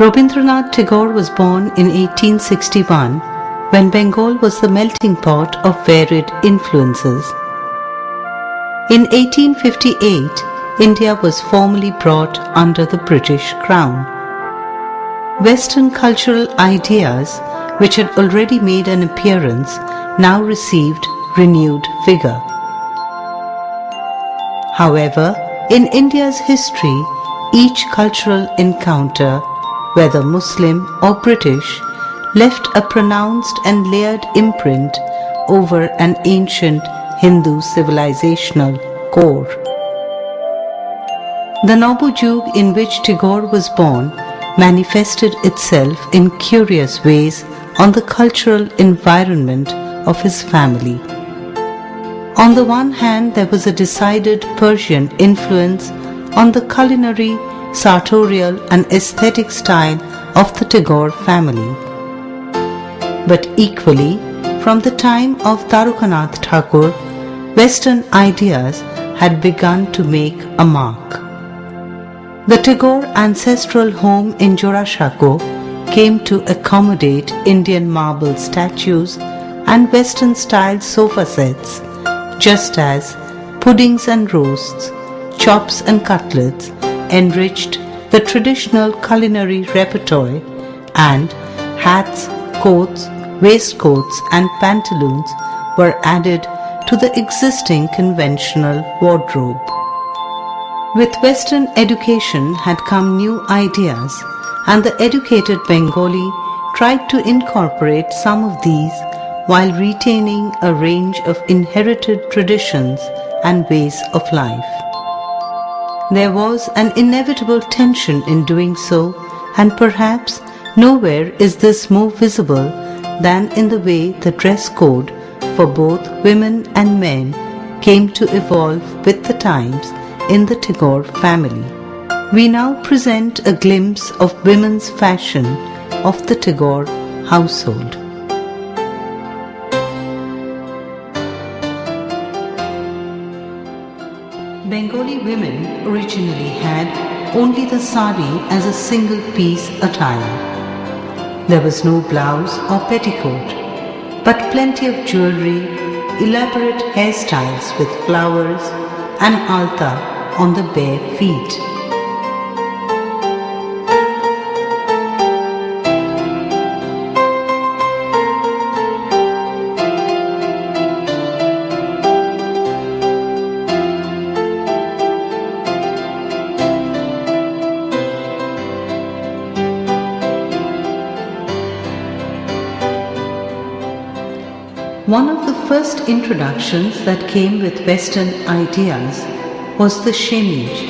Rabindranath Tagore was born in 1861 when Bengal was the melting pot of varied influences. In 1858, India was formally brought under the British Crown. Western cultural ideas, which had already made an appearance, now received renewed vigor. However, in India's history, each cultural encounter, whether Muslim or British, left a pronounced and layered imprint over an ancient Hindu civilizational core. The Nabojug in which Tagore was born manifested itself in curious ways on the cultural environment of his family. On the one hand, there was a decided Persian influence on the culinary, sartorial and aesthetic style of the Tagore family. But equally, from the time of Rabindranath Tagore, Western ideas had begun to make a mark. The Tagore ancestral home in Jorashako came to accommodate Indian marble statues and Western-style sofa sets, just as puddings and roasts, chops and cutlets enriched the traditional culinary repertoire, and hats, coats, waistcoats and pantaloons were added to the existing conventional wardrobe. With Western education had come new ideas, and the educated Bengali tried to incorporate some of these while retaining a range of inherited traditions and ways of life. There was an inevitable tension in doing so, and perhaps nowhere is this more visible than in the way the dress code for both women and men came to evolve with the times in the Tagore family. We now present a glimpse of women's fashion of the Tagore household. Bengali women originally had only the sari as a single piece attire. There was no blouse or petticoat, but plenty of jewelry, elaborate hairstyles with flowers, and alta on the bare feet. One of the first introductions that came with Western ideas was the chemise,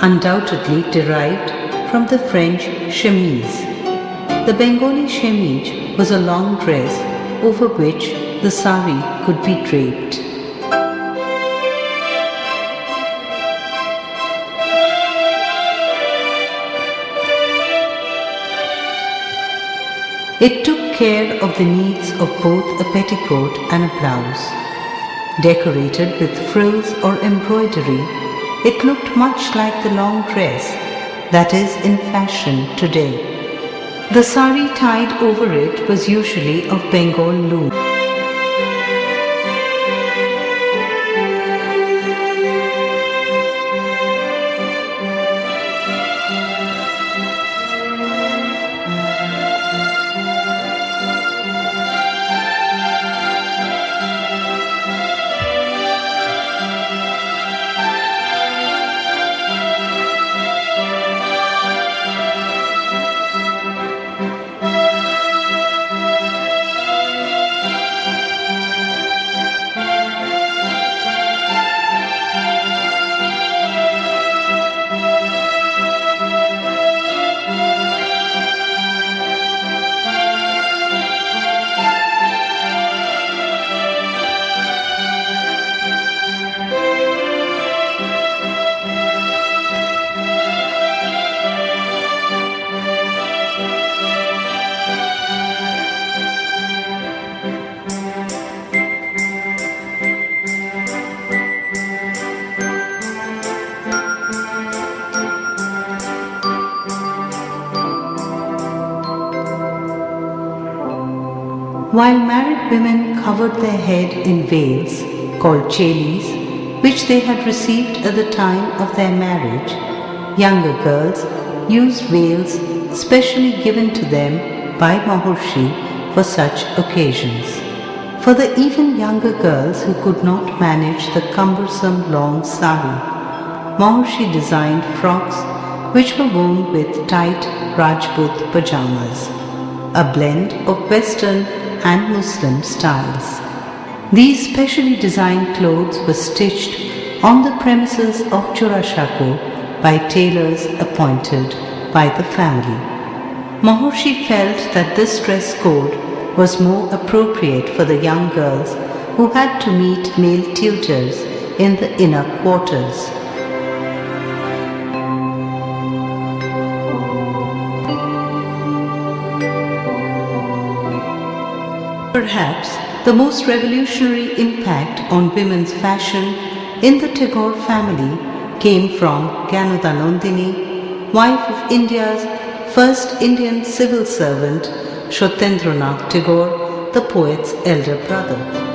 undoubtedly derived from the French chemise. The Bengali chemise was a long dress over which the sari could be draped. It took care of the needs of both a petticoat and a blouse. Decorated with frills or embroidery, it looked much like the long dress that is in fashion today. The sari tied over it was usually of Bengal loom. While married women covered their head in veils, called chelis, which they had received at the time of their marriage, younger girls used veils specially given to them by Mahorshi for such occasions. For the even younger girls who could not manage the cumbersome long sari, Mahorshi designed frocks which were worn with tight Rajput pajamas, a blend of Western and Muslim styles. These specially designed clothes were stitched on the premises of Churashako by tailors appointed by the family. Mahorshi felt that this dress code was more appropriate for the young girls who had to meet male tutors in the inner quarters. Perhaps the most revolutionary impact on women's fashion in the Tagore family came from Gyanodhanandini, wife of India's first Indian civil servant, Rabindranath Tagore, the poet's elder brother.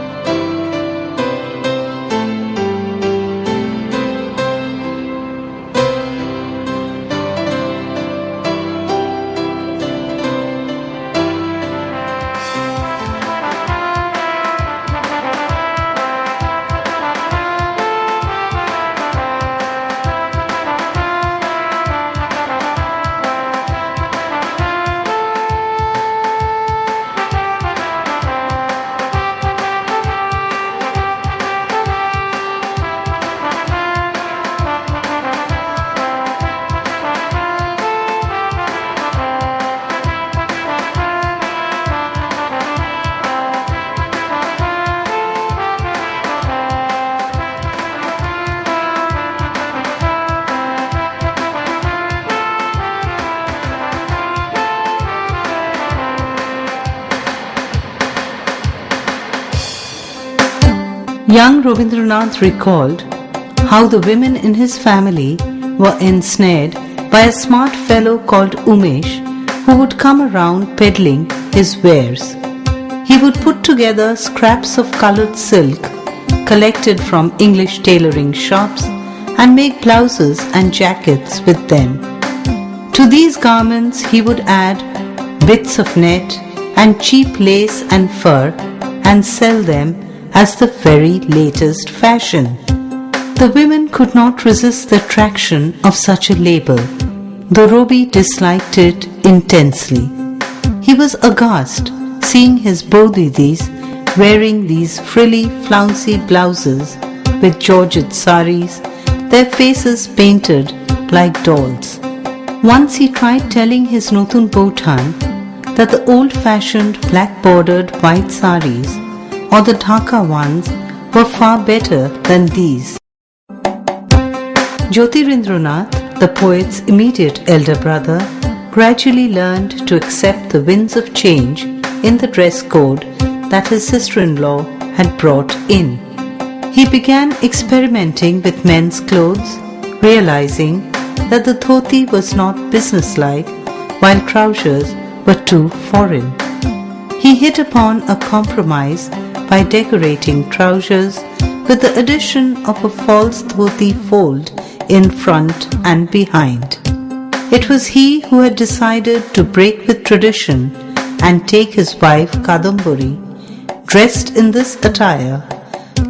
Young Rabindranath recalled how the women in his family were ensnared by a smart fellow called Umesh who would come around peddling his wares. He would put together scraps of colored silk collected from English tailoring shops and make blouses and jackets with them. To these garments he would add bits of net and cheap lace and fur and sell them as the very latest fashion. The women could not resist the attraction of such a label, though Robi disliked it intensely. He was aghast seeing his Bodhidis wearing these frilly, flouncy blouses with Georgette saris, their faces painted like dolls. Once he tried telling his Notun Bautan that the old-fashioned black-bordered white saris or the Dhaka ones were far better than these. Jyotirindranath, the poet's immediate elder brother, gradually learned to accept the winds of change in the dress code that his sister-in-law had brought in. He began experimenting with men's clothes, realizing that the dhoti was not businesslike while trousers were too foreign. He hit upon a compromise by decorating trousers with the addition of a false dhoti fold in front and behind. It was he who had decided to break with tradition and take his wife Kadambari, dressed in this attire,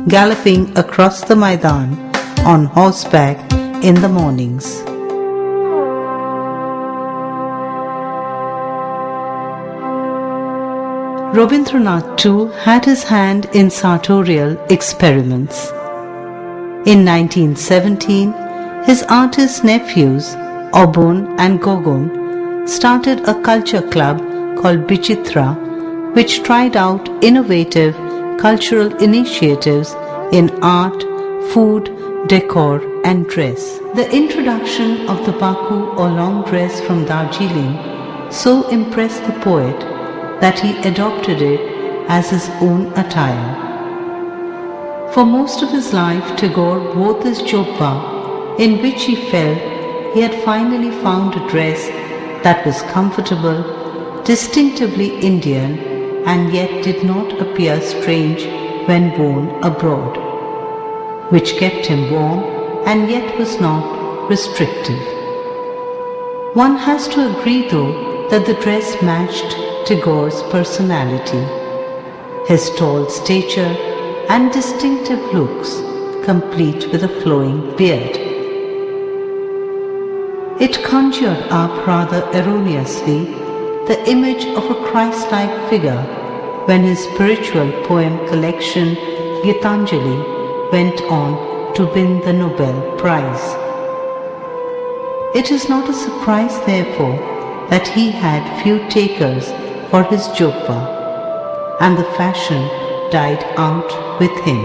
galloping across the Maidan on horseback in the mornings. Rabindranath too had his hand in sartorial experiments. In 1917, his artist nephews Obon and Gogon started a culture club called Bichitra, which tried out innovative cultural initiatives in art, food, decor and dress. The introduction of the Baku or long dress from Darjeeling so impressed the poet that he adopted it as his own attire. For most of his life, Tagore wore this jobba in which he felt he had finally found a dress that was comfortable, distinctively Indian and yet did not appear strange when worn abroad, which kept him warm and yet was not restrictive. One has to agree though that the dress matched Tagore's personality, his tall stature and distinctive looks, complete with a flowing beard. It conjured up rather erroneously the image of a Christ-like figure when his spiritual poem collection Gitanjali went on to win the Nobel Prize. It is not a surprise, therefore, that he had few takers for his jobba, and the fashion died out with him.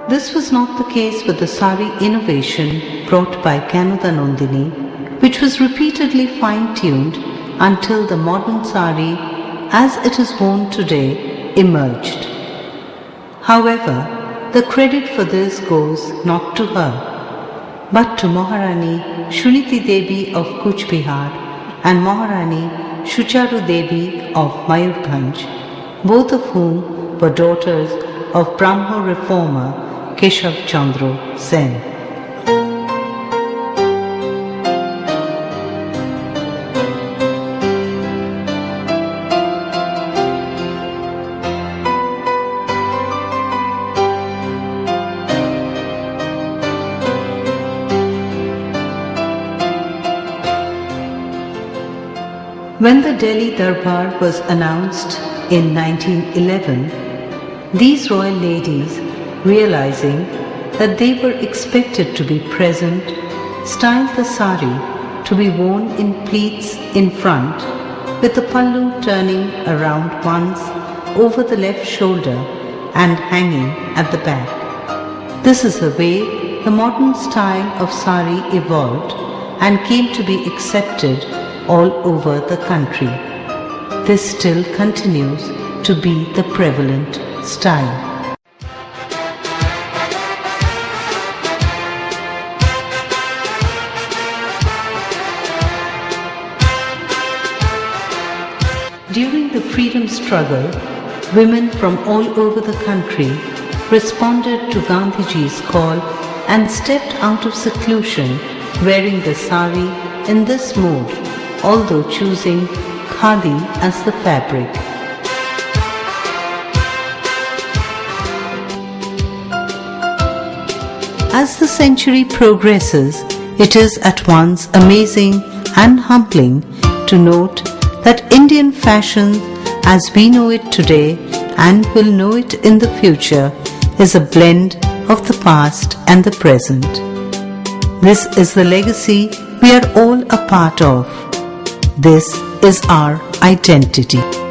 This was not the case with the sari innovation brought by Kanuda Nandini, which was repeatedly fine-tuned until the modern sari, as it is worn today, emerged. However, the credit for this goes not to her, but to Maharani Shuniti Devi of Kuch Bihar and Maharani Shucharu Devi of Mayurbhanj, both of whom were daughters of Brahmo reformer Keshav Chandra Sen. When the Delhi Darbar was announced in 1911, these royal ladies, realizing that they were expected to be present, styled the sari to be worn in pleats in front, with the pallu turning around once over the left shoulder and hanging at the back. This is the way the modern style of sari evolved and came to be accepted all over the country. This still continues to be the prevalent style. During the freedom struggle, women from all over the country responded to Gandhiji's call and stepped out of seclusion wearing the sari in this mode, although choosing khadi as the fabric. As the century progresses, it is at once amazing and humbling to note that Indian fashion as we know it today and will know it in the future is a blend of the past and the present. This is the legacy we are all a part of. This is our identity.